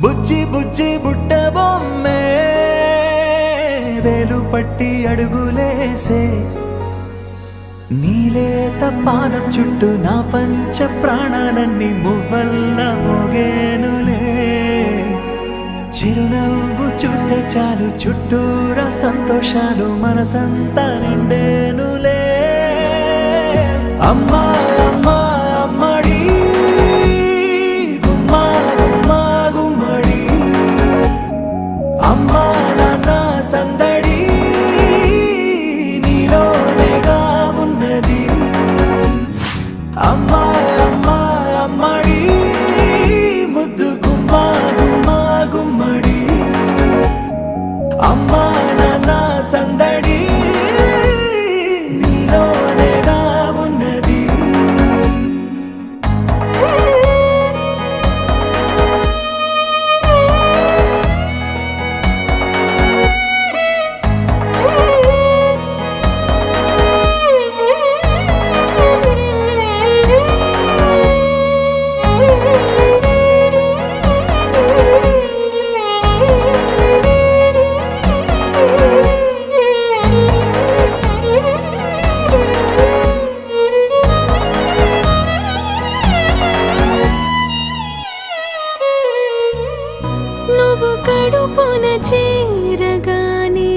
బుజ్జి బుజ్జి బుట్ట బొమ్మే వేలు పట్టి అడుగులేసే నీలేత పానం చుట్టూ నా పంచ ప్రాణాలన్నీ మువ్వల్ల మోగేనులే చిరునవ్వు చూస్తే చాలు చుట్టూరా సంతోషాలు మనసంతా నిండేనులే అమ్మా అమ్మా అమ్మడి గుమ్మా గుమ్మా గుమ్మడి అమ్మా నాన్న సందడి నీలోనేగా ఉన్నది అమ్మా అమ్మా అమ్మడి ముద్దు గుమ్మా గుమ్మా గుమ్మడి అమ్మా నాన్న సందడి నీలోనేగా ఉన్నది నువ్వు కడుపున చేరగానే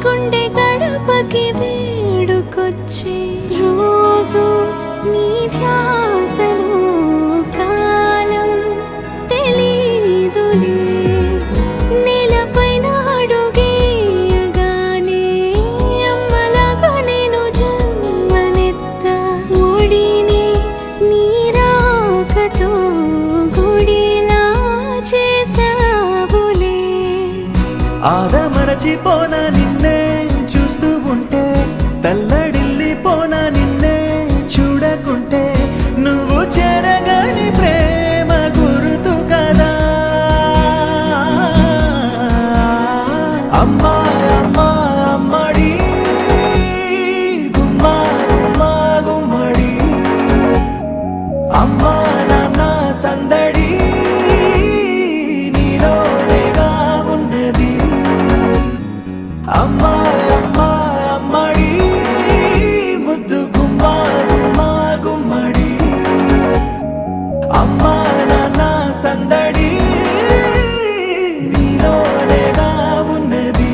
గుండె గడపకి వేడుకొచ్చే రోజు నీ ధ్యాసలో కాలం తెలీదులే నేలపైన అడుగేయగానే అమ్మలాగా నేను జన్మనెత్త ఒడిని నీ రాకతో గుడిలా చేసావులే ఆదమరచిపోనా నిన్నే చూస్తూ ఉంటే తల్లడిల్లిపోనా నిన్నే చూడకుంటే నువ్వు చెరగని ప్రేమ గుర్తు కదా అమ్మా అమ్మా అమ్మడి గుమ్మా గుమ్మా గుమ్మడి అమ్మా నాన్న సందడి నీలోనేగా ఉన్నది అమ్మా అమ్మా అమ్మడి ముద్దు గుమ్మా గుమ్మా గుమ్మడి అమ్మా నాన్న సందడి నీలోనేగా ఉన్నది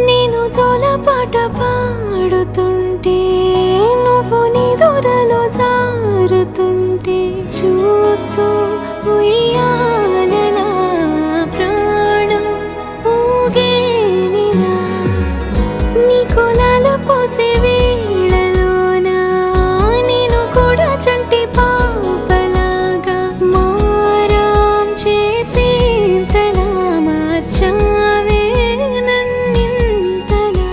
నేను జోలపాట పాడుతుంటే నువ్వు నిదురలో జారుతుంటే చూస్తూ ఉయ్యాలలా ప్రాణం ఊగేనిలా నీ కులాల పోసే వేళలోన నేను కూడా చంటి పాపలాగా మారాం చేసేంతలా మార్చావే నన్నింతలా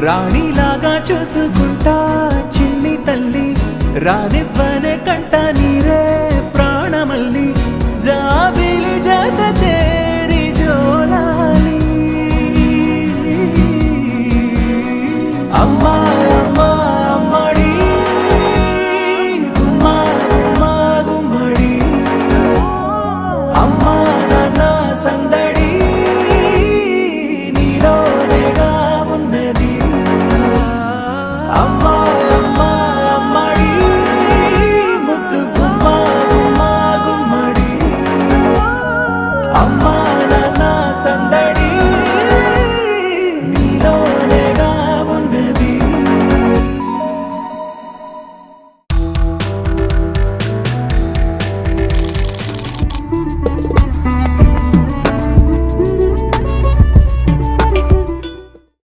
రాణిలాగా చూసుకుంటా చిన్ని తల్లి రానివ్వనే కంట